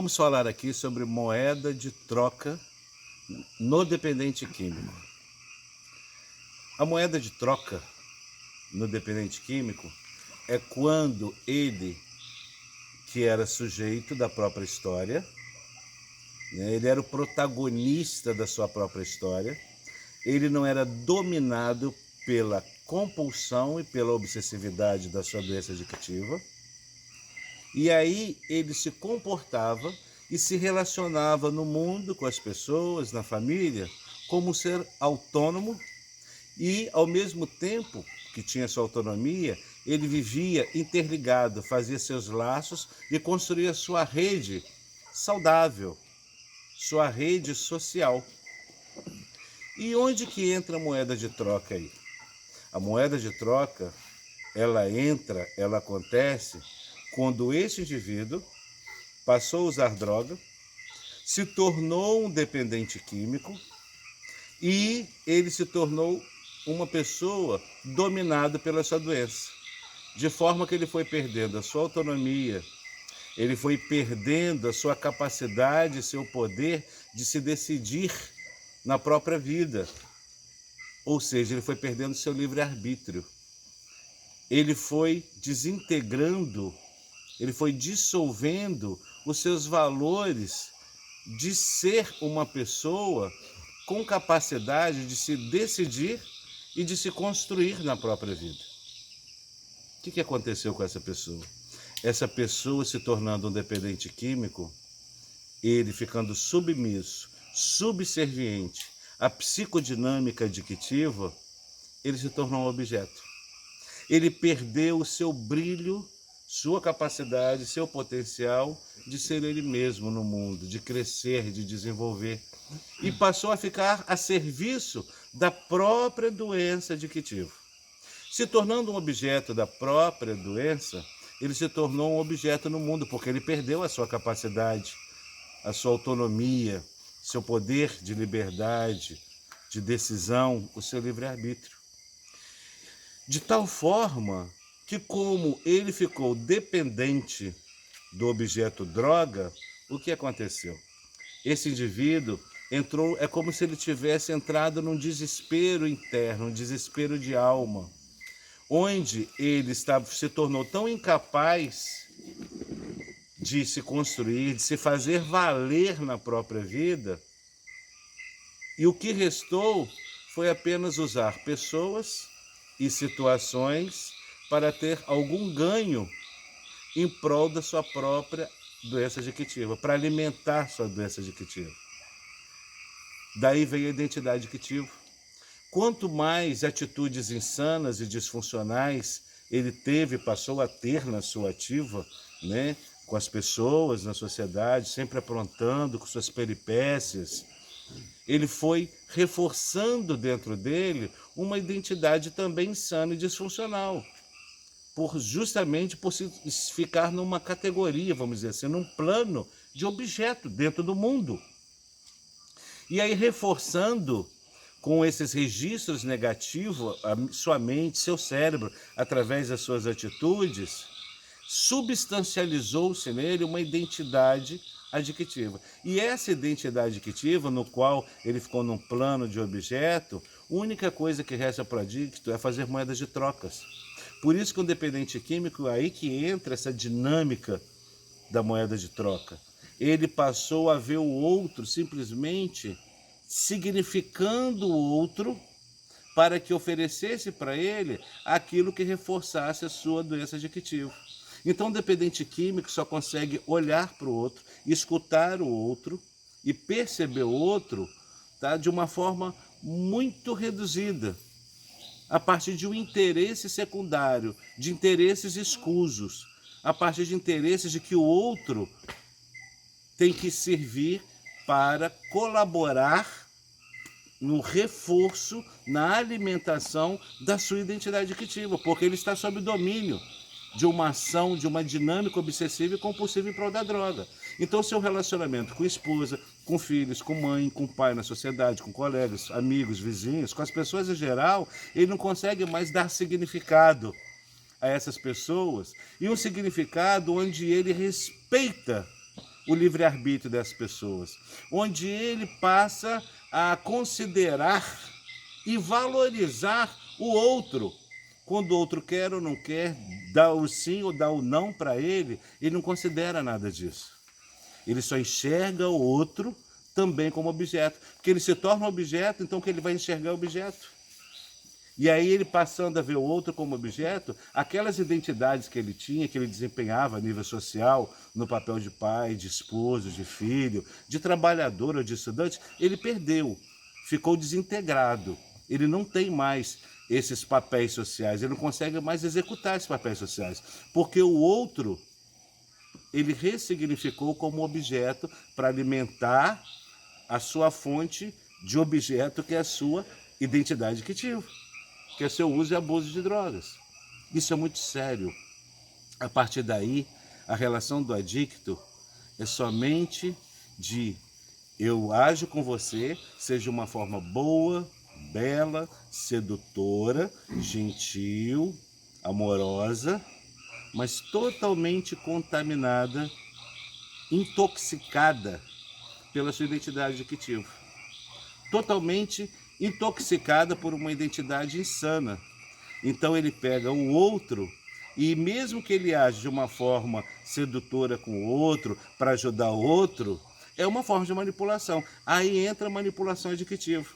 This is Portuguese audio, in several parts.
Vamos falar aqui sobre moeda de troca no dependente químico. A moeda de troca no dependente químico é quando ele, que era sujeito da própria história, ele era o protagonista da sua própria história, ele não era dominado pela compulsão e pela obsessividade da sua doença adictiva, e aí ele se comportava e se relacionava no mundo, com as pessoas, na família, como um ser autônomo e, ao mesmo tempo que tinha sua autonomia, ele vivia interligado, fazia seus laços e construía sua rede saudável, sua rede social. E onde que entra a moeda de troca aí? A moeda de troca, ela acontece quando esse indivíduo passou a usar droga, se tornou um dependente químico e ele se tornou uma pessoa dominada pela sua doença, de forma que ele foi perdendo a sua autonomia, ele foi perdendo a sua capacidade, seu poder de se decidir na própria vida. Ou seja, ele foi perdendo seu livre-arbítrio. Ele foi desintegrando, ele foi dissolvendo os seus valores de ser uma pessoa com capacidade de se decidir e de se construir na própria vida. O que aconteceu com essa pessoa? Essa pessoa se tornando um dependente químico, ele ficando submisso, subserviente à psicodinâmica adictiva, ele se tornou um objeto. Ele perdeu o seu brilho, sua capacidade, seu potencial de ser ele mesmo no mundo, de crescer, de desenvolver. E passou a ficar a serviço da própria doença adictiva. Se tornando um objeto da própria doença, ele se tornou um objeto no mundo, porque ele perdeu a sua capacidade, a sua autonomia, seu poder de liberdade, de decisão, o seu livre-arbítrio. De tal forma que, como ele ficou dependente do objeto droga, o que aconteceu? Esse indivíduo entrou, é como se ele tivesse entrado num desespero interno, um desespero de alma, onde ele se tornou tão incapaz de se construir, de se fazer valer na própria vida, e o que restou foi apenas usar pessoas e situações para ter algum ganho em prol da sua própria doença adictiva, para alimentar sua doença adictiva. Daí veio a identidade adictiva. Quanto mais atitudes insanas e disfuncionais ele passou a ter na sua ativa, com as pessoas, na sociedade, sempre aprontando com suas peripécias, ele foi reforçando dentro dele uma identidade também insana e disfuncional, justamente por ficar numa categoria, vamos dizer assim, num plano de objeto dentro do mundo. E aí, reforçando com esses registros negativos, a sua mente, seu cérebro, através das suas atitudes, substancializou-se nele uma identidade adictiva. E essa identidade adictiva, no qual ele ficou num plano de objeto, a única coisa que resta para o adicto é fazer moedas de trocas. Por isso que o dependente químico, aí que entra essa dinâmica da moeda de troca. Ele passou a ver o outro simplesmente significando o outro para que oferecesse para ele aquilo que reforçasse a sua doença adictiva. Então, o dependente químico só consegue olhar para o outro, escutar o outro e perceber o outro, de uma forma muito reduzida, a partir de um interesse secundário, de interesses escusos, a partir de interesses de que o outro tem que servir para colaborar no reforço, na alimentação da sua identidade adictiva, porque ele está sob domínio de uma ação, de uma dinâmica obsessiva e compulsiva em prol da droga. Então, seu relacionamento com esposa, com filhos, com mãe, com pai na sociedade, com colegas, amigos, vizinhos, com as pessoas em geral, ele não consegue mais dar significado a essas pessoas, e um significado onde ele respeita o livre-arbítrio das pessoas, onde ele passa a considerar e valorizar o outro. Quando o outro quer ou não quer, dá o sim ou dá o não para ele não considera nada disso. Ele só enxerga o outro também como objeto, porque ele se torna objeto, então que ele vai enxergar o objeto. E aí ele passando a ver o outro como objeto, aquelas identidades que ele tinha, que ele desempenhava a nível social, no papel de pai, de esposo, de filho, de trabalhador ou de estudante, ele perdeu, ficou desintegrado. Ele não tem mais esses papéis sociais, ele não consegue mais executar esses papéis sociais, porque o outro, ele ressignificou como objeto para alimentar a sua fonte de objeto, que é a sua identidade adquisitiva, que é seu uso e abuso de drogas. Isso é muito sério. A partir daí, a relação do adicto é somente de eu ajo com você, seja uma forma boa, bela, sedutora, gentil, amorosa, mas totalmente contaminada, intoxicada pela sua identidade adquisitiva. Totalmente intoxicada por uma identidade insana. Então ele pega o outro e mesmo que ele age de uma forma sedutora com o outro, para ajudar o outro, é uma forma de manipulação. Aí entra a manipulação adquisitiva.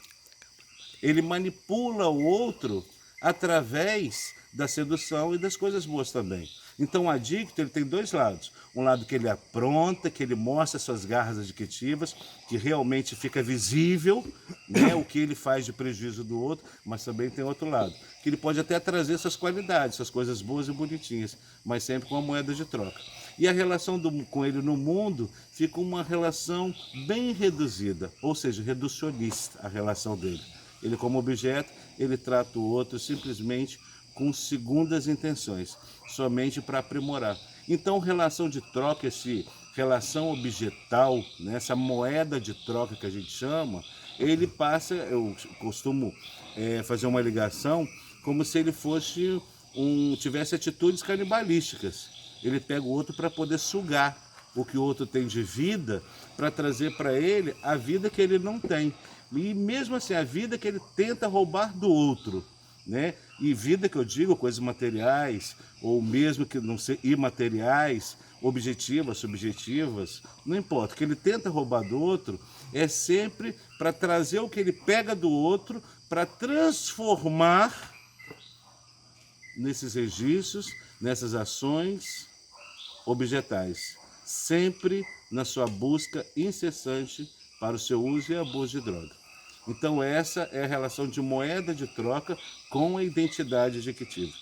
Ele manipula o outro através da sedução e das coisas boas também. Então o adicto, ele tem dois lados. Um lado que ele apronta, que ele mostra suas garras adquisitivas, que realmente fica visível, né, o que ele faz de prejuízo do outro, mas também tem outro lado, que ele pode até trazer suas qualidades, suas coisas boas e bonitinhas, mas sempre com a moeda de troca. E a relação com ele no mundo fica uma relação bem reduzida, ou seja, reducionista a relação dele. Ele como objeto, ele trata o outro simplesmente com segundas intenções, somente para aprimorar. Então, relação de troca, essa relação objetal, né, essa moeda de troca que a gente chama, ele passa, eu costumo fazer uma ligação, como se ele fosse tivesse atitudes canibalísticas. Ele pega o outro para poder sugar o que o outro tem de vida, para trazer para ele a vida que ele não tem. E mesmo assim, a vida que ele tenta roubar do outro, né? E vida que eu digo, coisas materiais, ou mesmo que não sei, imateriais, objetivas, subjetivas, não importa. O que ele tenta roubar do outro é sempre para trazer o que ele pega do outro, para transformar nesses registros, nessas ações objetais, sempre na sua busca incessante para o seu uso e abuso de droga. Então essa é a relação de moeda de troca com a identidade adquisitiva.